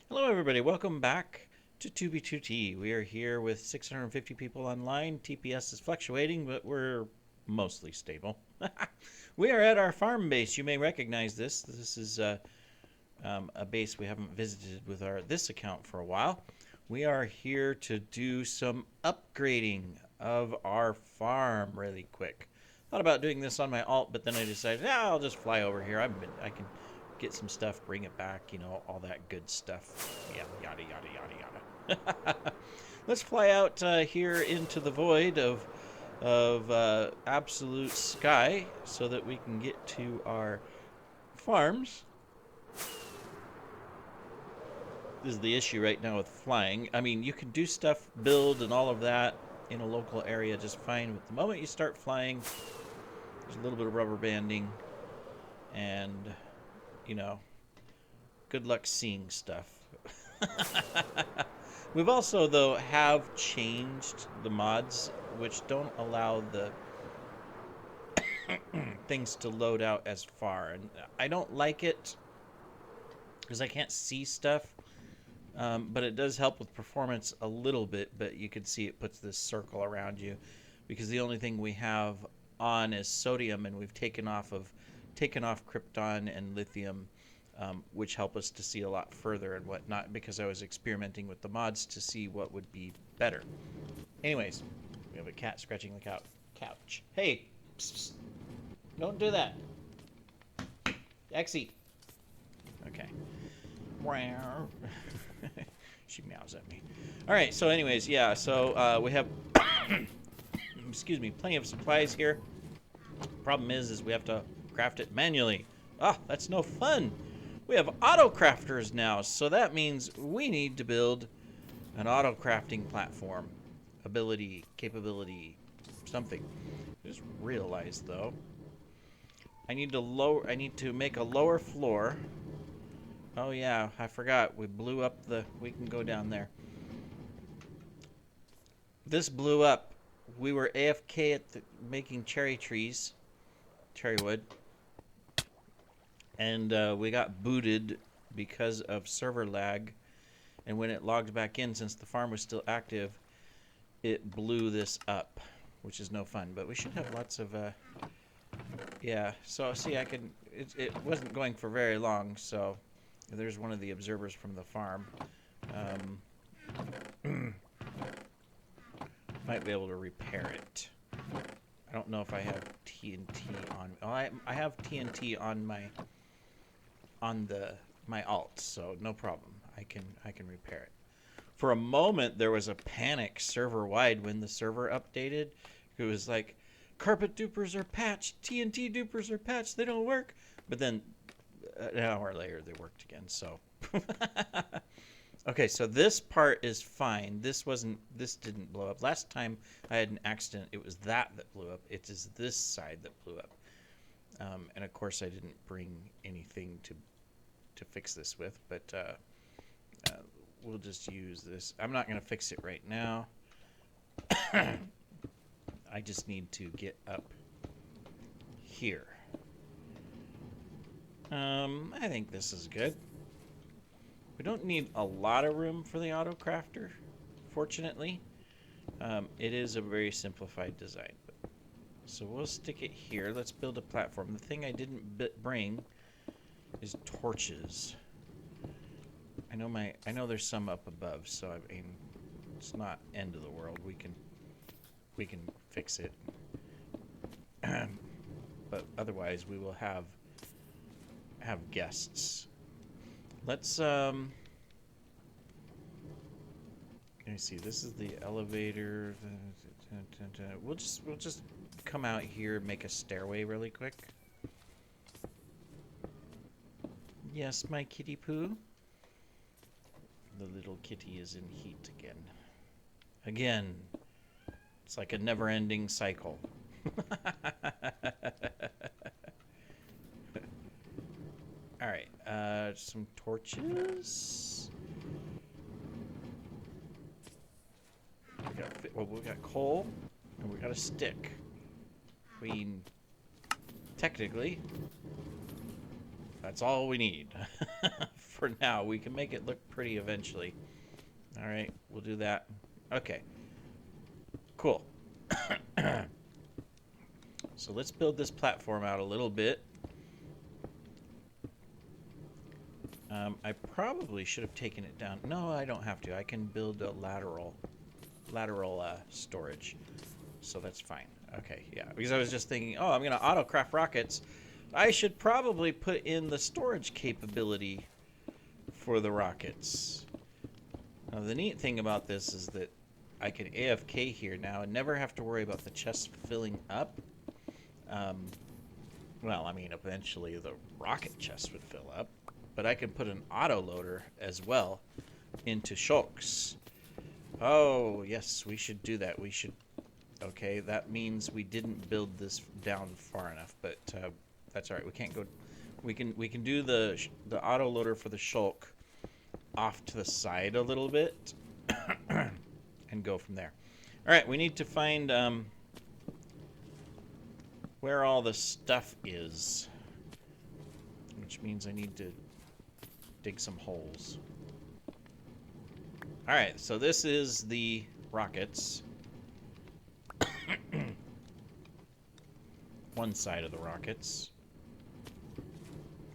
Hello, everybody. Welcome back to 2B2T. We are here with 650 people online. TPS is fluctuating, but we're mostly stable. We are at our farm base. You may recognize this. This is a base we haven't visited with this account for a while. We are here to do some upgrading of our farm really quick. Thought about doing this on my alt, but then I decided, I'll just fly over here. I can get some stuff, bring it back, all that good stuff. Yeah, yada, yada, yada, yada. Let's fly out here into the void of absolute sky so that we can get to our farms. This is the issue right now with flying. I mean, you can do stuff, build, and all of that in a local area just fine. But the moment you start flying, there's a little bit of rubber banding and good luck seeing stuff. We've also, though, have changed the mods, which don't allow the things to load out as far. And I don't like it because I can't see stuff. But it does help with performance a little bit, but you can see it puts this circle around you because the only thing we have on is sodium, and we've taken off krypton and lithium, which help us to see a lot further and whatnot, because I was experimenting with the mods to see what would be better. Anyways, we have a cat scratching the couch. Hey, psst, psst. Don't do that. Exie. Okay. She meows at me. All right, so anyways, yeah, so we have, excuse me, plenty of supplies here. Problem is we have to craft it manually. That's no fun. We have auto crafters now, so that means we need to build an auto crafting platform. Ability, capability, something. Just realized though, I need to make a lower floor. Oh yeah, I forgot. We blew up we can go down there. This blew up. We were AFK at making cherry wood. And we got booted because of server lag. And when it logged back in, since the farm was still active, it blew this up, which is no fun. But we should have lots of, yeah. So see, it wasn't going for very long, so there's one of the observers from the farm. Might be able to repair it. I don't know if I have TNT on. Oh, I have TNT on my alt, so no problem. I can repair it. For a moment, there was a panic server-wide when the server updated. It was like, carpet dupers are patched, TNT dupers are patched, they don't work. But then an hour later, they worked again. So, okay, so this part is fine. This didn't blow up. Last time I had an accident, it was that blew up. It is this side that blew up. And of course, I didn't bring anything to fix this with, but we'll just use this. I'm not going to fix it right now. I just need to get up here. I think this is good. We don't need a lot of room for the auto crafter, fortunately. It is a very simplified design. So we'll stick it here. Let's build a platform. The thing I didn't bring is torches. I know there's some up above, so I mean, it's not end of the world. We can fix it. But otherwise, we will have guests. Let's let me see. This is the elevator. We'll just come out here and make a stairway really quick. Yes, my kitty poo. The little kitty is in heat again. Again. It's like a never-ending cycle. All right, some torches. We got coal, and we got a stick. I mean, technically, that's all we need. for now. We can make it look pretty eventually. All right, we'll do that. Okay, cool. So let's build this platform out a little bit. I probably should have taken it down. No, I don't have to. I can build a lateral storage. So that's fine. Okay, yeah. Because I was just thinking, oh, I'm going to autocraft rockets. I should probably put in the storage capability for the rockets. Now, the neat thing about this is that I can AFK here now and never have to worry about the chest filling up. Well, I mean, eventually the rocket chest would fill up. But I can put an autoloader as well into shulks. Oh, yes, we should do that. We should... Okay, that means we didn't build this down far enough, but that's all right. We can't go... We can do the autoloader for the shulk off to the side a little bit and go from there. All right, we need to find where all the stuff is, which means I need to dig some holes. All right, so this is the rockets. One side of the rockets.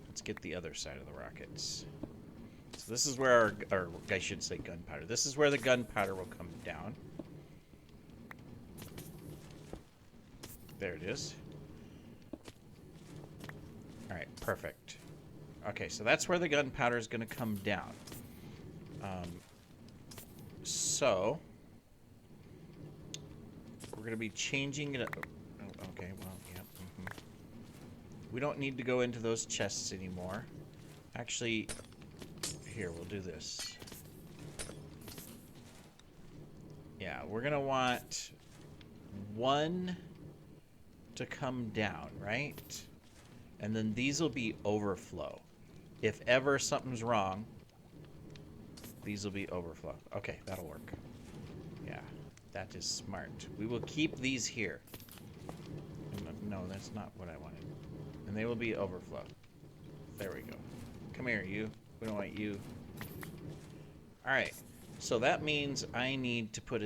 Let's get the other side of the rockets. So this is where our I should say gunpowder. This is where the gunpowder will come down. There it is. All right, perfect. Okay, so that's where the gunpowder is going to come down. So we're going to be changing it up. Oh, okay, well, yeah. We don't need to go into those chests anymore. Actually, here, we'll do this. Yeah, we're going to want one to come down, right? And then these will be overflow. If ever something's wrong, these will be overflow. Okay, that'll work. Yeah, that is smart. We will keep these here. No, that's not what I wanted. And they will be overflow. There we go. Come here, you. We don't want you. All right. So that means I need to put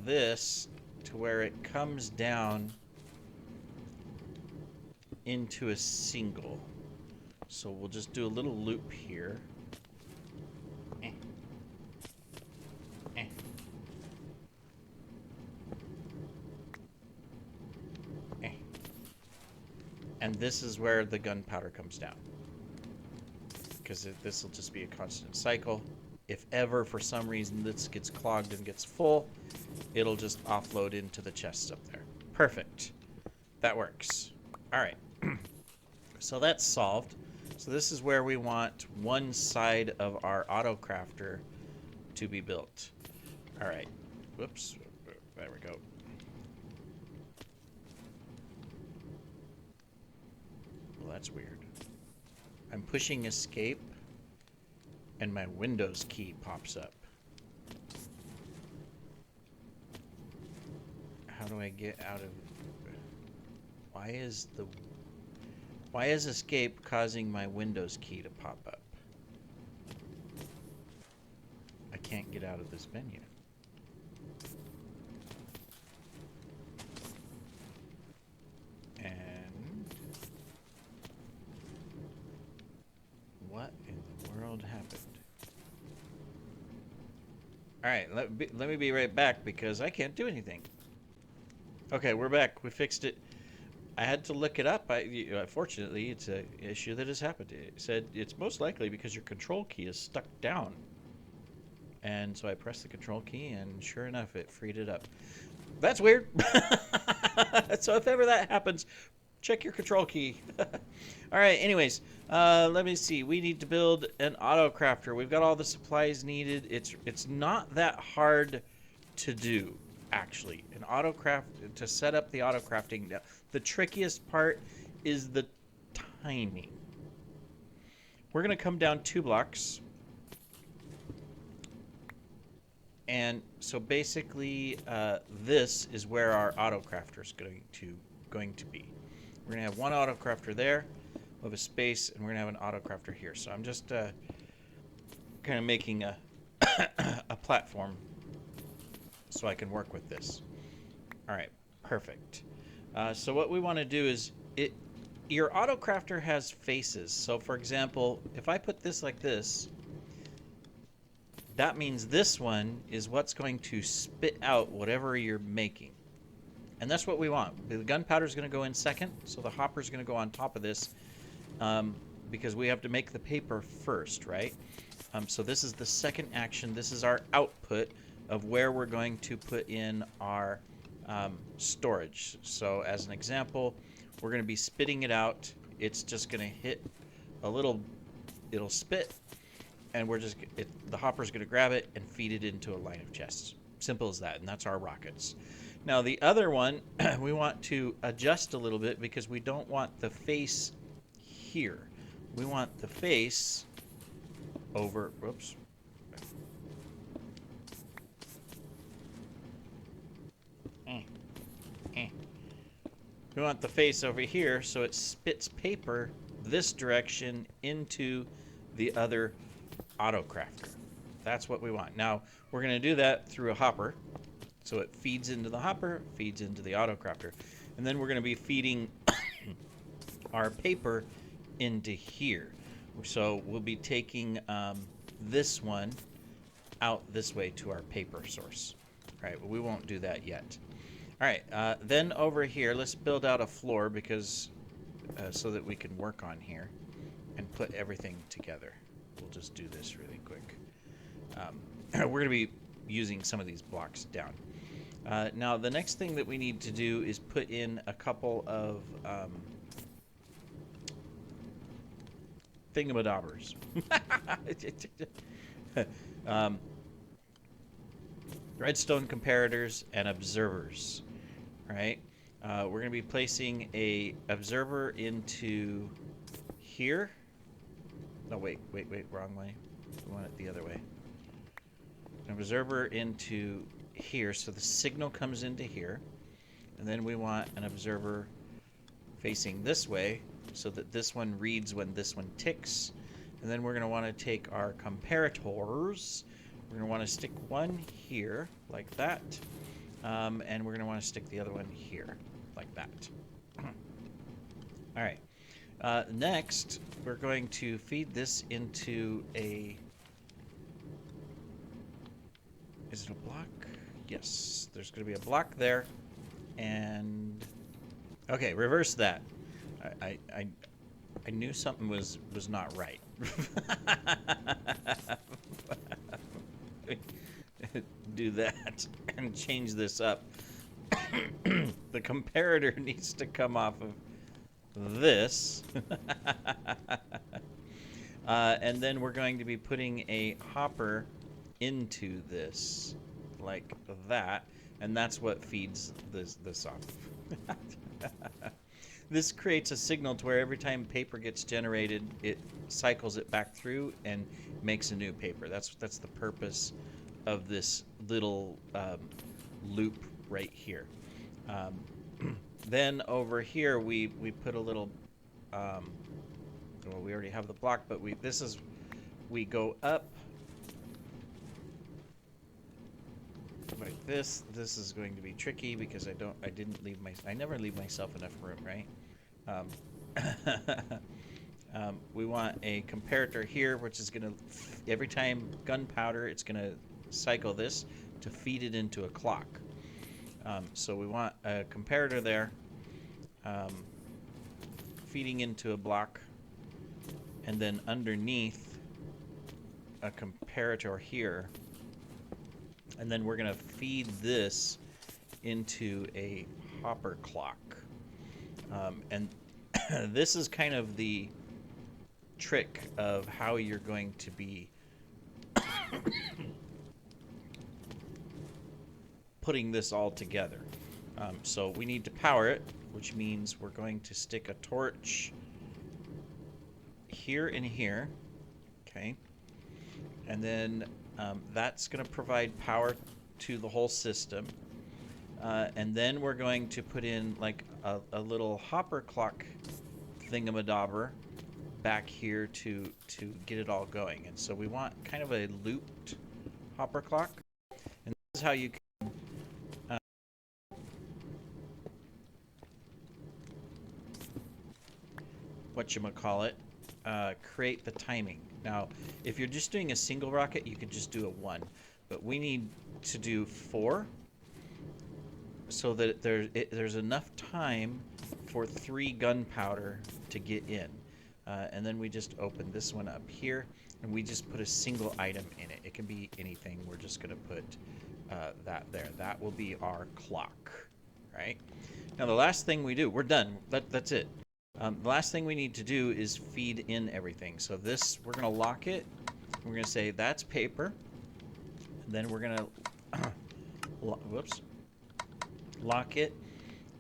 this to where it comes down into a single. So we'll just do a little loop here. And this is where the gunpowder comes down. Because this will just be a constant cycle. If ever, for some reason, this gets clogged and gets full, it'll just offload into the chests up there. Perfect. That works. All right. So that's solved. So this is where we want one side of our autocrafter to be built. All right. Whoops. There we go. Well, that's weird. I'm pushing escape, and my Windows key pops up. How do I get out of... Why is escape causing my Windows key to pop up? I can't get out of this menu. And what in the world happened? All right, let me be right back because I can't do anything. Okay, we're back. We fixed it. I had to look it up. Fortunately, it's an issue that has happened. It said it's most likely because your control key is stuck down. And so I pressed the control key, and sure enough, it freed it up. That's weird. So if ever that happens, check your control key. All right, anyways, let me see. We need to build an autocrafter. We've got all the supplies needed. It's not that hard to do, actually. An autocraft, to set up the autocrafting. The trickiest part is the timing. We're going to come down 2 blocks. And so basically, this is where our autocrafter is going to be. We're going to have one autocrafter there, We'll have a space, and we're going to have an auto crafter here. So I'm just kind of making a, a platform so I can work with this. All right, perfect. So what we want to do is, your auto crafter has faces. So for example, if I put this like this, that means this one is what's going to spit out whatever you're making. And that's what we want. The gunpowder is going to go in second, so the hopper is going to go on top of this, because we have to make the paper first, right? So this is the second action. This is our output of where we're going to put in our storage. So as an example, we're going to be spitting it out. It's just going to hit a little, it'll spit, and we're just, the hopper's going to grab it and feed it into a line of chests. Simple as that, and that's our rockets. Now the other one, we want to adjust a little bit because we don't want the face here. We want the face over, whoops. We want the face over here so it spits paper this direction into the other auto crafter. That's what we want. Now we're going to do that through a hopper. So it feeds into the hopper, feeds into the auto crafter. And then we're going to be feeding our paper into here. So we'll be taking this one out this way to our paper source. All right, well, we won't do that yet. All right, then over here, let's build out a floor because so that we can work on here and put everything together. We'll just do this really quick. We're going to be using some of these blocks down. Now, the next thing that we need to do is put in a couple of thingamadobbers. Redstone comparators and observers, right? We're going to be placing a observer into here. No, wait, wrong way. We want it the other way. An observer into here, so the signal comes into here. And then we want an observer facing this way so that this one reads when this one ticks. And then we're going to want to take our comparators. We're going to want to stick one here, like that. And we're going to want to stick the other one here, like that. All right. Next, we're going to feed this into a... Is it a block? Yes. There's going to be a block there. And... Okay, reverse that. I knew something was not right. Do that and change this up. The comparator needs to come off of this. And then we're going to be putting a hopper into this like that, and that's what feeds this off. This creates a signal to where every time paper gets generated, it cycles it back through and makes a new paper. That's the purpose of this little loop right here. Then over here we put a little well, we already have the block, but we go up like this. This is going to be tricky because I never leave myself enough room, right? We want a comparator here, which is going to, every time gunpowder, it's going to cycle this to feed it into a clock. So we want a comparator there, feeding into a block, and then underneath a comparator here. And then we're going to feed this into a hopper clock. And this is kind of the trick of how you're going to be putting this all together. So we need to power it, which means we're going to stick a torch here and here. Okay. And then that's going to provide power to the whole system. And then we're going to put in like a little hopper clock thingamadobber back here to get it all going. And so we want kind of a looped hopper clock. And this is how you can whatchamacallit, create the timing. Now, if you're just doing a single rocket, you could just do a 1. But we need to do 4 so that there's enough time for 3 gunpowder to get in. And then we just open this one up here, and we just put a single item in it. It can be anything. We're just going to put that there. That will be our clock, right? Now, the last thing we do, we're done. That's it. The last thing we need to do is feed in everything. So this, we're going to lock it. We're going to say that's paper. And then we're going to lock it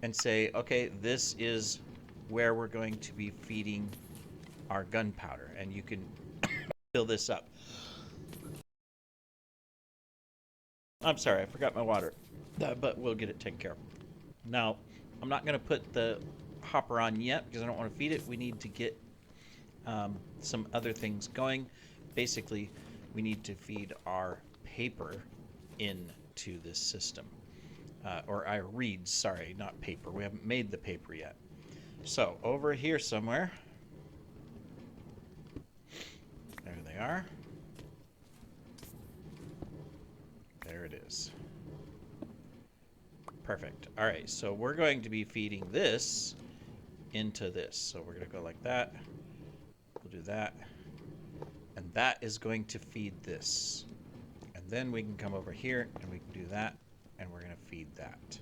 and say, okay, this is where we're going to be feeding our gunpowder. And you can fill this up. I'm sorry, I forgot my water. But we'll get it taken care of. Now, I'm not going to put the hopper on yet because I don't want to feed it. We need to get some other things going. Basically, we need to feed our paper into this system. Or our reeds, sorry, not paper. We haven't made the paper yet. So, over here somewhere. There they are. There it is. Perfect. All right, so we're going to be feeding this into this. So we're going to go like that. We'll do that. And that is going to feed this. And then we can come over here and we can do that. And we're going to feed that.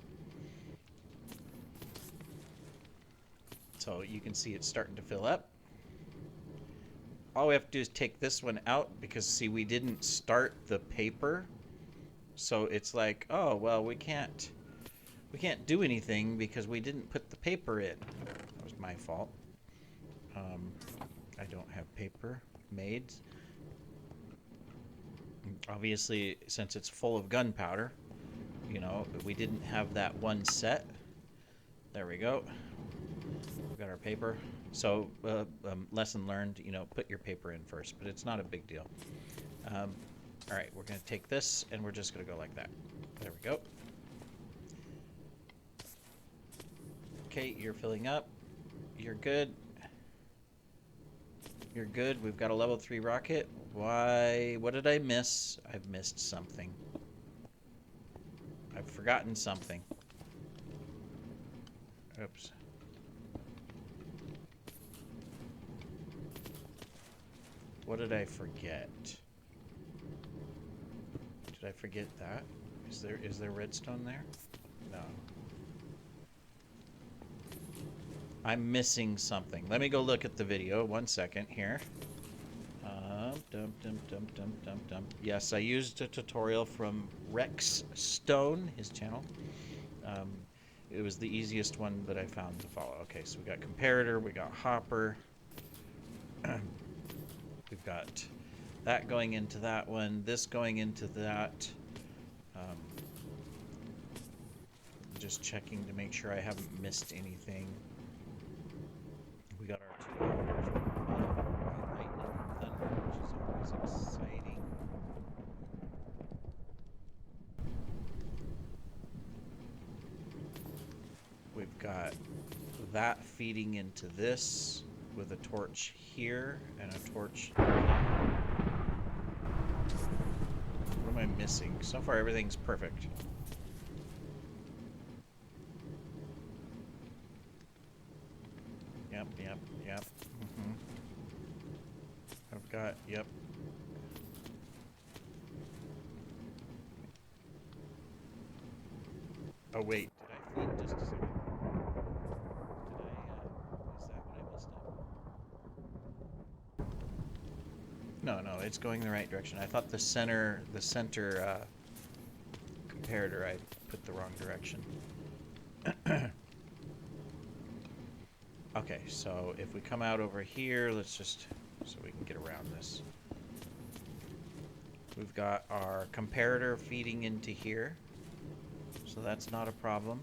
So you can see it's starting to fill up. All we have to do is take this one out because, see, we didn't start the paper. So it's like, oh, well, we can't do anything because we didn't put the paper in. That was my fault. I don't have paper made. Obviously, since it's full of gunpowder, you know, we didn't have that one set. There we go. We've got our paper. So, lesson learned, you know, put your paper in first, but it's not a big deal. All right, we're going to take this, and we're just going to go like that. There we go. Okay, you're filling up. You're good. You're good. We've got a level 3 rocket. Why? What did I miss? I've missed something. I've forgotten something. Oops. What did I forget? Did I forget that? Is there redstone there? No. I'm missing something. Let me go look at the video. 1 second here. Yes, I used a tutorial from Rex Stone, his channel. It was the easiest one that I found to follow. Okay, so we got comparator, we got hopper. We've got that going into that one, this going into that. Just checking to make sure I haven't missed anything. We got our 2 lightning thunder, which is always exciting. We've got that feeding into this with a torch here and a torch here. What am I missing? So far everything's perfect. Yep. I've got, yep. Oh wait, did I feed just a second? Did I, is that what I missed up? No, it's going the right direction. I thought the center comparator, I put the wrong direction. Okay, so if we come out over here, let's just, so we can get around this. We've got our comparator feeding into here, so that's not a problem.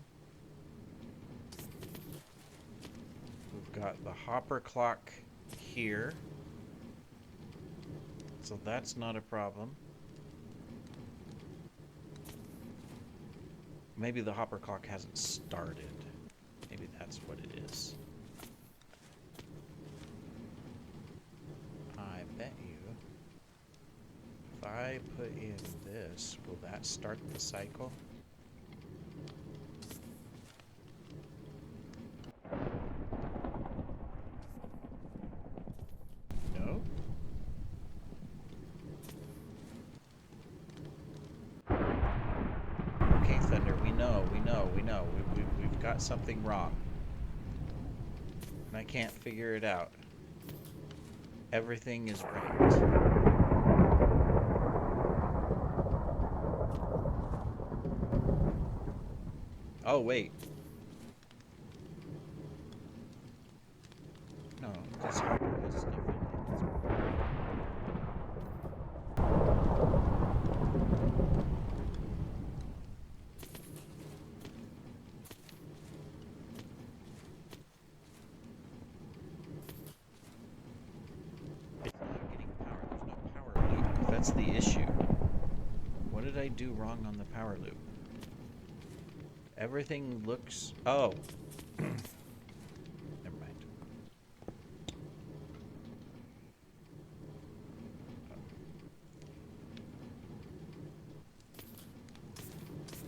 We've got the hopper clock here. So that's not a problem. Maybe the hopper clock hasn't started. Maybe that's what it is. I bet you if I put in this, will that start the cycle? No. Okay, Thunder, we know. We've got something wrong. And I can't figure it out. Everything is right. Oh, wait. No, this hopper has stuff in it. It's not getting power. There's no power loop. That's the issue. What did I do wrong on the power loop? Everything looks... Oh. Never mind.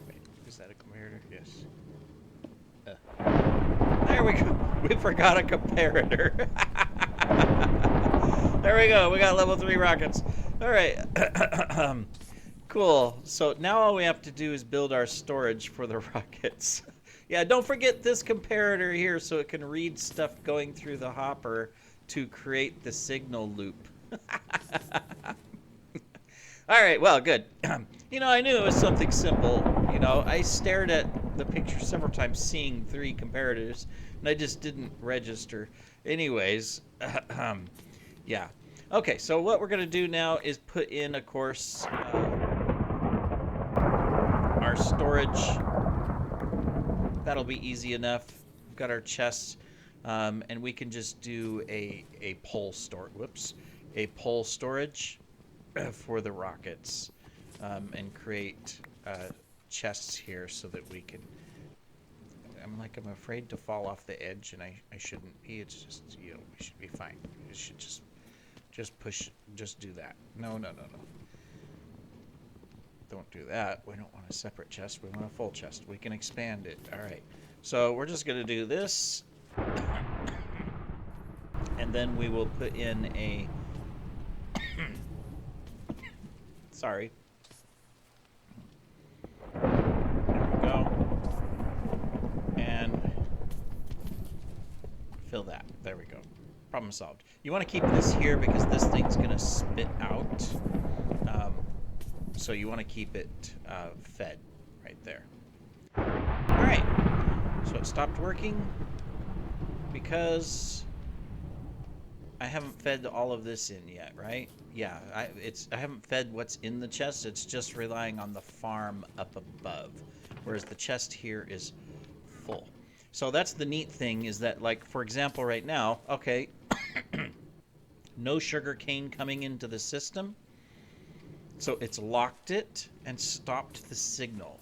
Wait, is that a comparator? Yes. There we go. We forgot a comparator. There we go. We got level 3 rockets. All right. Cool. So now all we have to do is build our storage for the rockets. Yeah, don't forget this comparator here so it can read stuff going through the hopper to create the signal loop. All right, well, good. You know, I knew it was something simple. You know, I stared at the picture several times seeing 3 comparators, and I just didn't register. Anyways, yeah. Okay, so what we're going to do now is put in, of course, our storage. That'll be easy enough. We've got our chests, and we can just do a pole pole storage for the rockets, and create chests here so that we can. I'm afraid to fall off the edge, and I shouldn't be. It's just, you know, we should be fine. We should just push, just do that. No. Don't do that. We don't want a separate chest. We want a full chest. We can expand it. All right. So we're just going to do this. And then we will put in a... Sorry. There we go. And fill that. There we go. Problem solved. You want to keep this here because this thing's going to spit out. So you want to keep it fed right there. All right. So it stopped working because I haven't fed all of this in yet, right? Yeah, I haven't fed what's in the chest. It's just relying on the farm up above, whereas the chest here is full. So that's the neat thing is that, like, for example, right now, okay, no sugar cane coming into the system. So it's locked it and stopped the signal,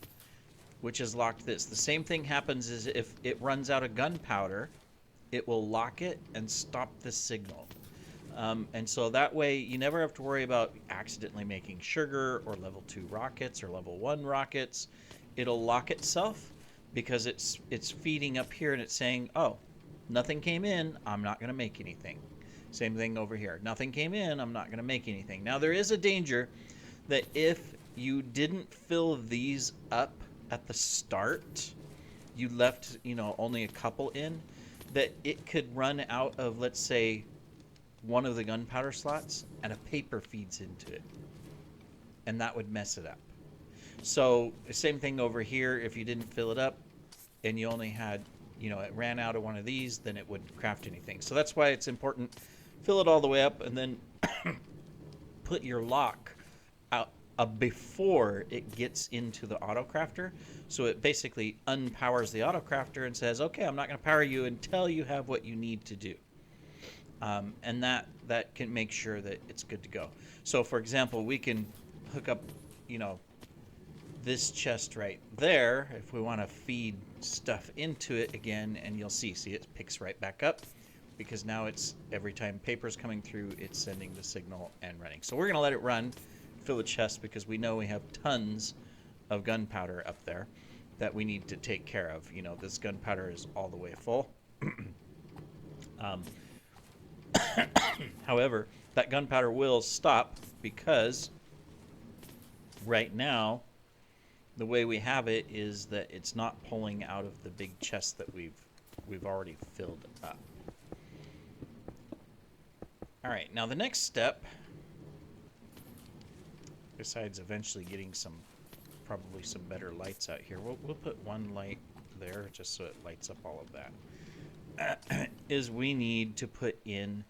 which has locked this. The same thing happens is if it runs out of gunpowder, it will lock it and stop the signal. And so that way you never have to worry about accidentally making sugar or level 2 rockets or level 1 rockets. It'll lock itself because it's feeding up here and it's saying, oh, nothing came in, I'm not going to make anything. Same thing over here. Nothing came in, I'm not going to make anything. Now there is a danger that if you didn't fill these up at the start, you left, you know, only a couple in, that it could run out of, let's say, one of the gunpowder slots and a paper feeds into it, and that would mess it up. So same thing over here. If you didn't fill it up and you only had, you know, it ran out of one of these, then it wouldn't craft anything. So that's why it's important, fill it all the way up and then put your lock out before it gets into the auto crafter. So it basically unpowers the auto crafter and says, okay, I'm not going to power you until you have what you need to do. And that can make sure that it's good to go. So, for example, we can hook up, you know, this chest right there if we want to feed stuff into it again, and you'll see it picks right back up because now it's every time paper's coming through, it's sending the signal and running. So we're going to let it run, fill the chest, because we know we have tons of gunpowder up there that we need to take care of. You know, this gunpowder is all the way full. However, that gunpowder will stop because right now the way we have it is that it's not pulling out of the big chest that we've already filled up. All right, now the next step, besides eventually getting probably some better lights out here, we'll put one light there just so it lights up all of that, is we need to put in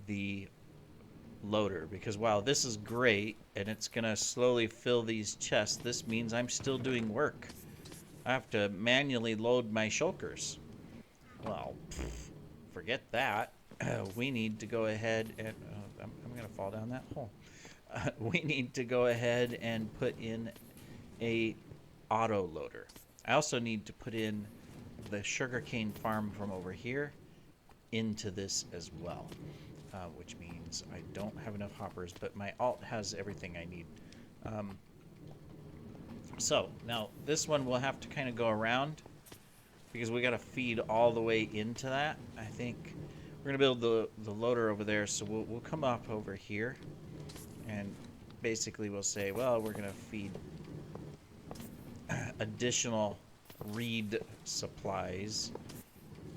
the loader, because while this is great and it's gonna slowly fill these chests, this means I'm still doing work. I have to manually load my shulkers. Well, forget that. We need to go ahead and I'm gonna fall down that hole. We need to go ahead and put in a auto loader. I also need to put in the sugarcane farm from over here into this as well, which means I don't have enough hoppers, but my alt has everything I need. So now this one will have to kind of go around because we got to feed all the way into that. I think we're gonna build the loader over there, so we'll come up over here and basically we'll say, well, we're gonna feed additional reed supplies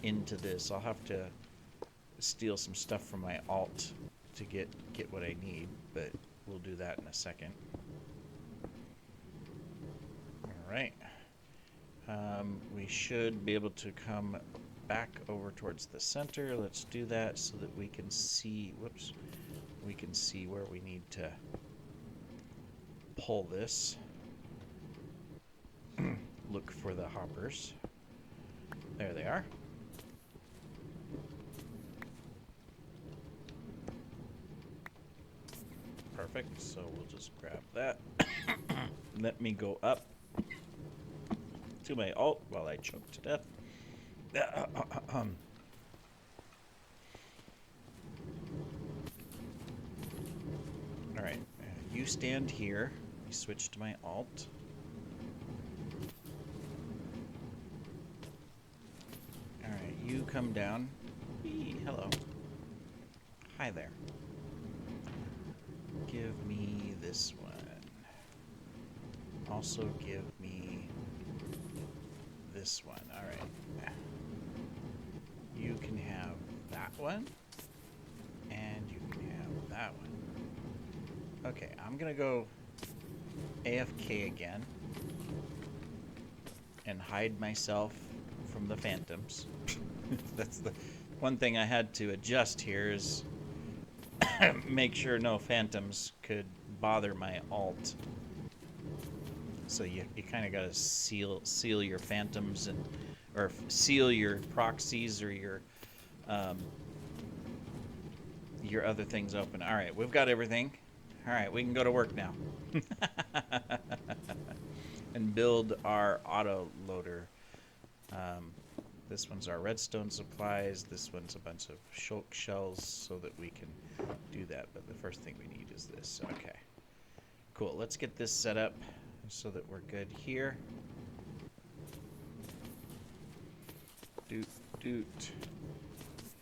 into this. I'll have to steal some stuff from my alt to get what I need, but we'll do that in a second. All right. We should be able to come back over towards the center. Let's do that so that we can see, whoops, we can see where we need to pull this. Look for the hoppers. There they are. Perfect, so we'll just grab that. Let me go up to my alt while I choke to death. Alright, you stand here. Let me switch to my alt. Alright, you come down. Whee, hello. Hi there. Give me this one. Also give me this one. Alright. You can have that one. And you can have that one. Okay, I'm gonna go AFK again. And hide myself from the phantoms. That's the one thing I had to adjust here is make sure no phantoms could bother my alt. So you kind of got to seal your phantoms and or seal your proxies or your other things open. All right, we've got everything. All right, we can go to work now. And build our auto loader. This one's our redstone supplies. This one's a bunch of shulk shells so that we can do that. But the first thing we need is this. Okay. Cool. Let's get this set up so that we're good here. Doot, doot.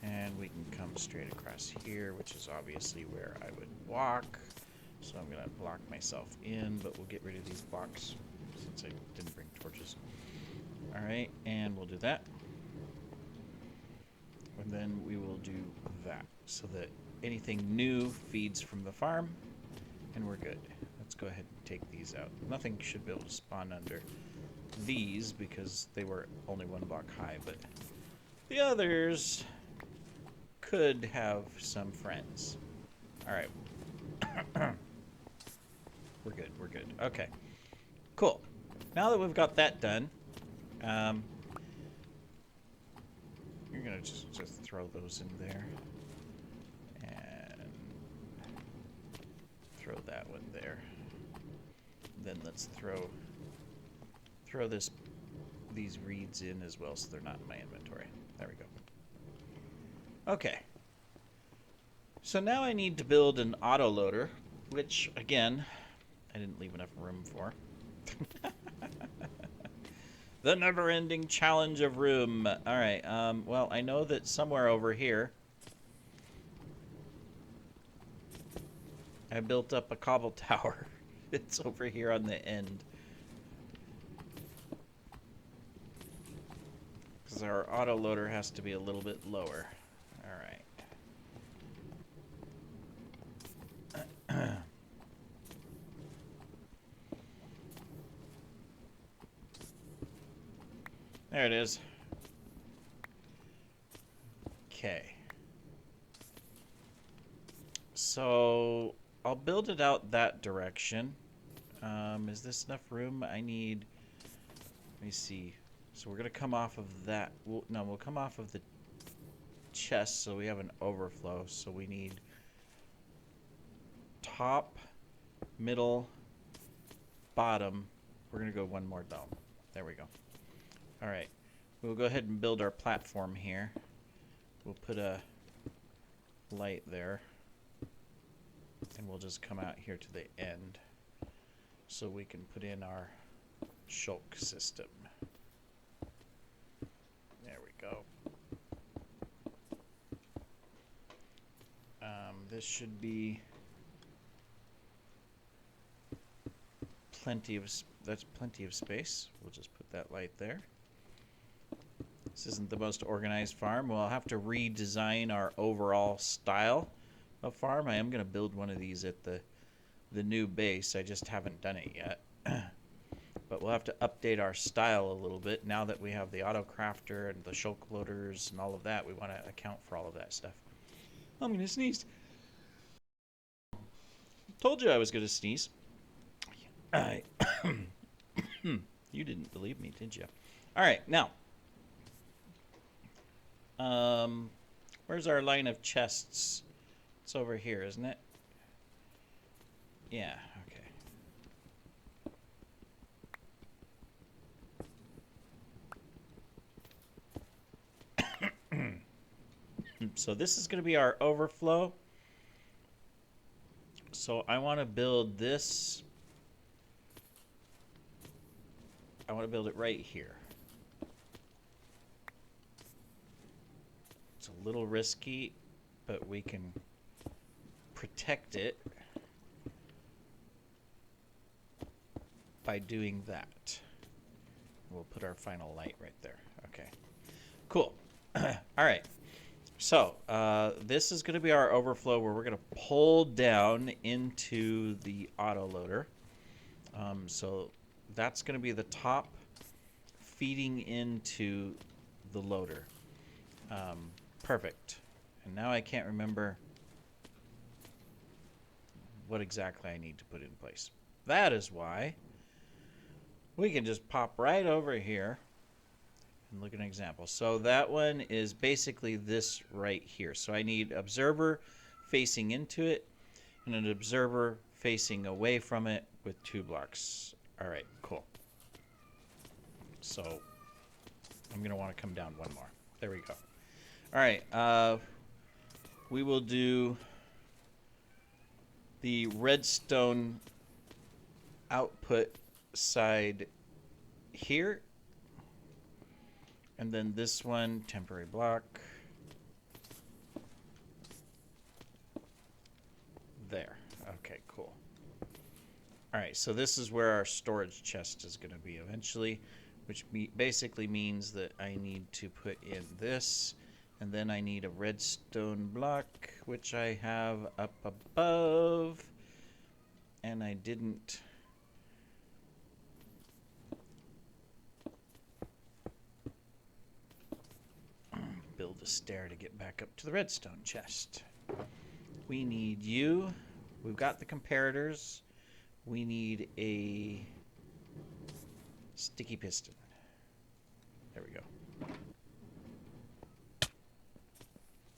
And we can come straight across here, which is obviously where I would walk. So I'm going to block myself in, but we'll get rid of these blocks since I didn't bring torches. All right, and we'll do that. And then we will do that so that anything new feeds from the farm, and we're good. Let's go ahead and take these out. Nothing should be able to spawn under these because they were only 1 block high, but the others could have some friends. All right. We're good, we're good. Okay, cool. Now that we've got that done, you're gonna just throw those in there. throw that one there. Then let's throw these reeds in as well so they're not in my inventory. There we go. Okay. So now I need to build an autoloader, which, again, I didn't leave enough room for. The never-ending challenge of room. All right. Well, I know that somewhere over here I built up a cobble tower. It's over here on the end. Because our autoloader has to be a little bit lower. All right. There it is. Okay. So I'll build it out that direction. Is this enough room? I need... Let me see. So we're going to come off of that. We'll come off of the chest so we have an overflow. So we need top, middle, bottom. We're going to go one more down. There we go. All right. We'll go ahead and build our platform here. We'll put a light there. And we'll just come out here to the end so we can put in our shulk system. There we go. This should be that's plenty of space. We'll just put that light there. This isn't the most organized farm. We'll have to redesign our overall style of farm. I am going to build one of these at the new base. I just haven't done it yet. But we'll have to update our style a little bit now that we have the auto crafter and the shulk loaders and all of that. We want to account for all of that stuff. I'm going to sneeze. Told you I was going to sneeze. You didn't believe me, did you? All right, now. Where's our line of chests? It's over here, isn't it? Yeah, okay. So this is going to be our overflow. So I want to build this. I want to build it right here. It's a little risky, but we can protect it by doing that. We'll put our final light right there. Okay, cool. All right. So this is going to be our overflow where we're going to pull down into the autoloader. So that's going to be the top feeding into the loader. Perfect. And now I can't remember what exactly I need to put in place. That is why we can just pop right over here and look at an example. So that one is basically this right here. So I need observer facing into it and an observer facing away from it with 2 blocks. All right, cool. So I'm going to want to come down one more. There we go. All right, we will do the redstone output side here. And then this one, temporary block. There. Okay, cool. All right, so this is where our storage chest is going to be eventually, which basically means that I need to put in this, and then I need a redstone block, which I have up above, and I didn't build a stair to get back up to the redstone chest. We need you. We've got the comparators. We need a sticky piston. There we go.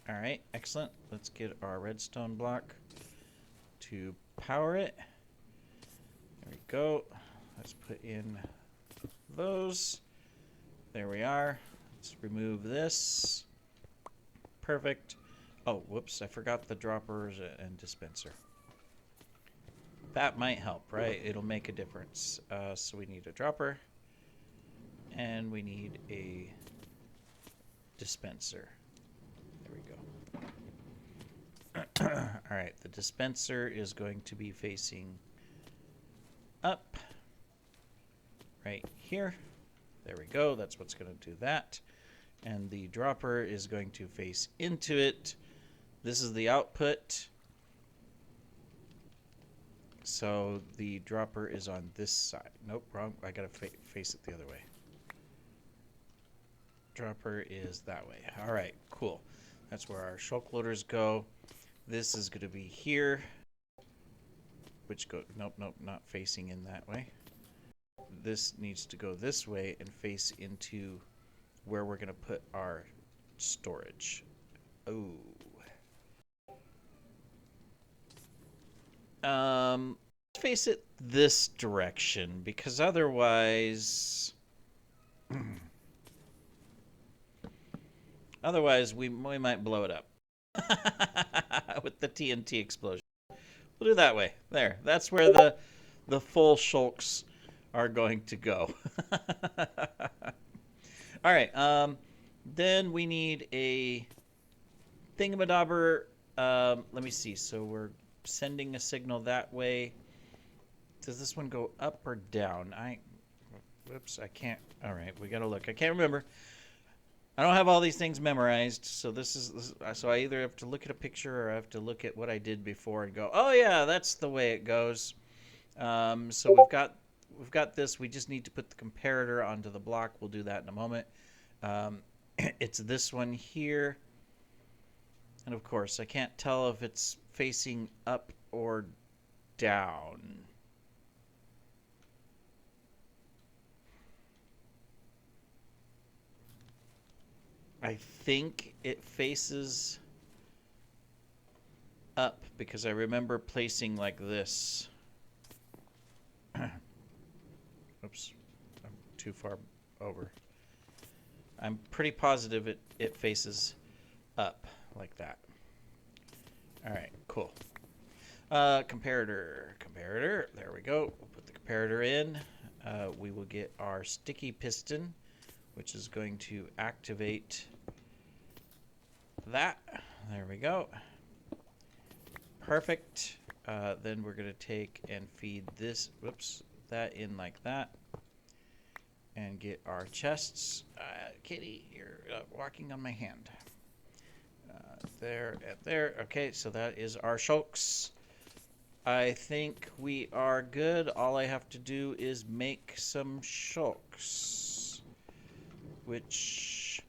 All right, excellent. Let's get our redstone block to power it. There we go. Let's put in those. There we are. Let's remove this. Perfect. Oh, whoops. I forgot the droppers and dispenser. That might help, right? It'll make a difference. So we need a dropper. And we need a dispenser. There we go. All right. The dispenser is going to be facing up. Right here. There we go. That's what's going to do that. And the dropper is going to face into it. This is the output. So the dropper is on this side. Nope, wrong. I got to face it the other way. Dropper is that way. All right, cool. That's where our shulk loaders go. This is going to be here. Which go, nope, not facing in that way. This needs to go this way and face into where we're going to put our storage. Oh. Let's face it this direction, because otherwise we might blow it up with the TNT explosion. We'll do that way. There. That's where the full shulks are going to go. All right. Then we need a thingamadobber. Let me see. So we're sending a signal that way. Does this one go up or down? Whoops, I can't. All right, we got to look. I can't remember. I don't have all these things memorized, so so I either have to look at a picture or I have to look at what I did before and go, oh yeah, that's the way it goes. So we've got this. We just need to put the comparator onto the block. We'll do that in a moment. It's this one here. And of course, I can't tell if it's facing up or down. I think it faces up because I remember placing like this. Oops, I'm too far over. I'm pretty positive it faces up like that. All right, cool. Comparator, there we go. We'll put the comparator in. We will get our sticky piston, which is going to activate that. There we go. Perfect. Then we're going to take and feed this, that in like that. And get our chests. Kitty, you're walking on my hand. There and there. Okay, so that is our shulks. I think we are good. All I have to do is make some shulks. Which...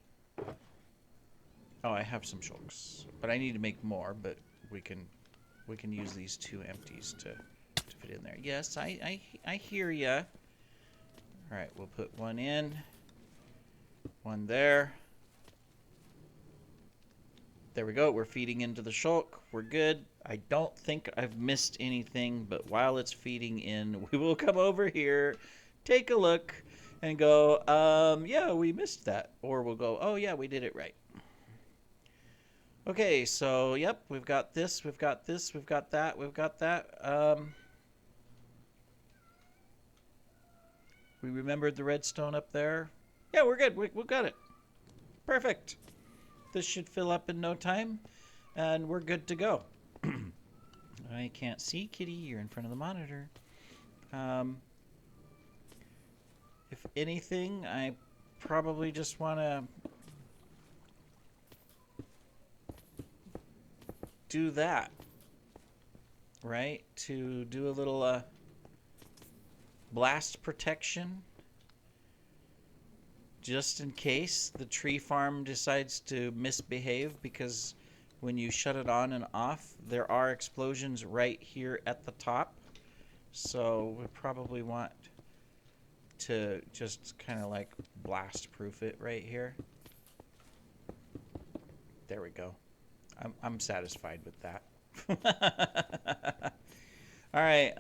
Oh, I have some shulks. But I need to make more, but we can use these two empties to fit in there. Yes, I hear ya. Alright, we'll put one in. One there. There we go. We're feeding into the shulk. We're good. I don't think I've missed anything, but while it's feeding in, we will come over here, take a look, and go, yeah, we missed that. Or we'll go, oh, yeah, we did it right. Okay, so, yep, we've got this, we've got this, we've got that, we've got that. We remembered the redstone up there. Yeah, we're good. We got it. Perfect. This should fill up in no time, and we're good to go. I can't see, Kitty. You're in front of the monitor. If anything, I probably just want to do that, right? To do a little blast protection. Just in case the tree farm decides to misbehave, because when you shut it on and off, there are explosions right here at the top. So we probably want to just kind of like blast proof it right here. There we go. I'm satisfied with that. All right.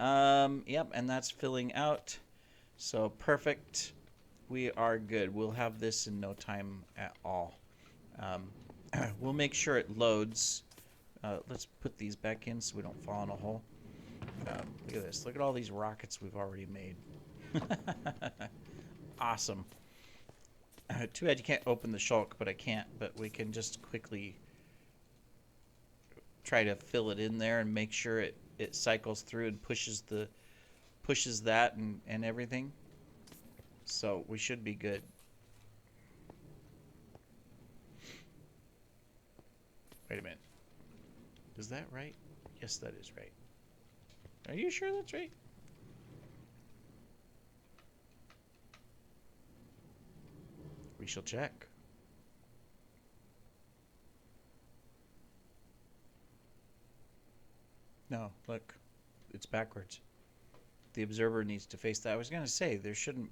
Yep, and that's filling out. So perfect. We are good. We'll have this in no time at all. Um, we'll make sure it loads. Let's put these back in so we don't fall in a hole. Look at this. Look at all these rockets we've already made. Awesome. Too bad you can't open the shulk, but I can't. But we can just quickly try to fill it in there and make sure it cycles through and pushes that and everything. So we should be good. Wait a minute. Is that right? Yes, that is right. Are you sure that's right? We shall check. No, look. It's backwards. The observer needs to face that. I was going to say, there shouldn't...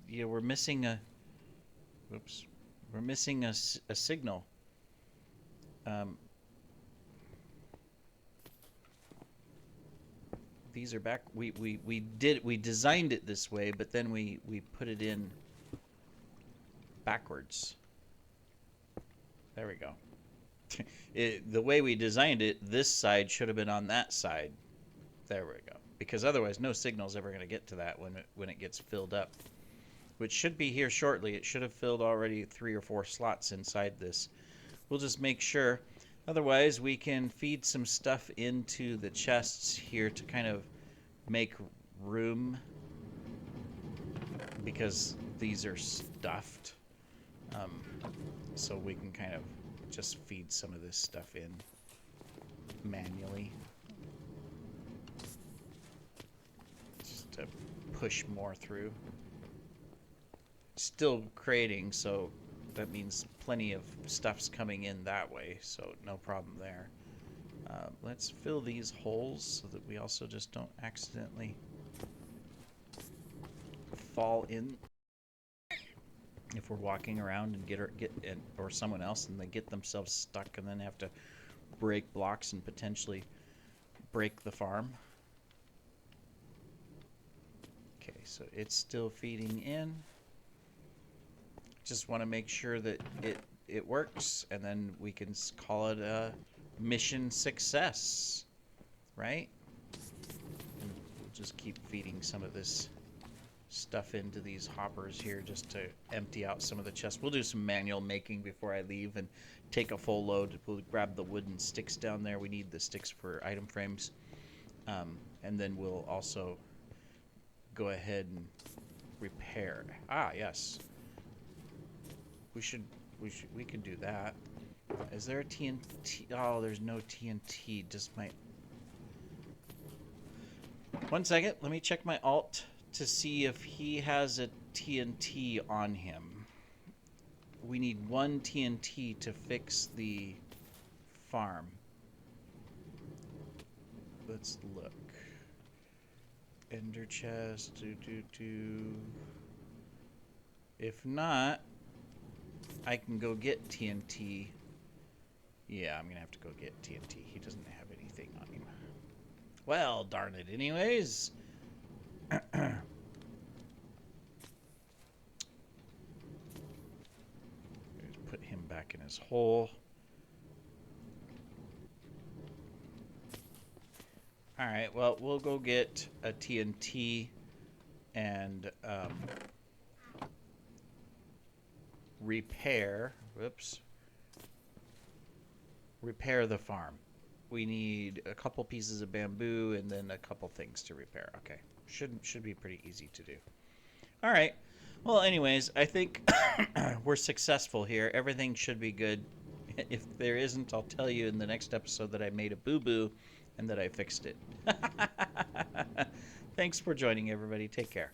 we're missing a... Oops. We're missing a signal. These are back... We designed it this way, but then we put it in backwards. There we go. The way we designed it, this side should have been on that side. There we go. Because otherwise, no signal's ever going to get to that when it gets filled up. Which should be here shortly. It should have filled already 3 or 4 slots inside this. We'll just make sure. Otherwise, we can feed some stuff into the chests here to kind of make room. Because these are stuffed. So we can kind of just feed some of this stuff in manually. Just to push more through. Still creating, so that means plenty of stuff's coming in that way, so no problem there. Let's fill these holes so that we also just don't accidentally fall in if we're walking around and or someone else and they get themselves stuck and then have to break blocks and potentially break the farm. Okay, so it's still feeding in. Just want to make sure that it works, and then we can call it a mission success, right? And we'll just keep feeding some of this stuff into these hoppers here just to empty out some of the chests. We'll do some manual making before I leave and take a full load. We'll grab the wooden sticks down there. We need the sticks for item frames. And then we'll also go ahead and repair. Ah, yes. We could do that. Is there a TNT? Oh, there's no TNT. Just my... 1 second. Let me check my alt to see if he has a TNT on him. We need 1 TNT to fix the farm. Let's look. Ender chest. If not, I can go get TNT. Yeah, I'm gonna have to go get TNT. He doesn't have anything on him. Well, darn it. Anyways. Put him back in his hole. Alright, well, we'll go get a TNT and repair the farm. We need a couple pieces of bamboo and then a couple things to repair. Okay, should be pretty easy to do. All right. Well, anyways, I think we're successful here. Everything should be good. If there isn't, I'll tell you in the next episode that I made a boo-boo and that I fixed it. Thanks for joining, everybody. Take care.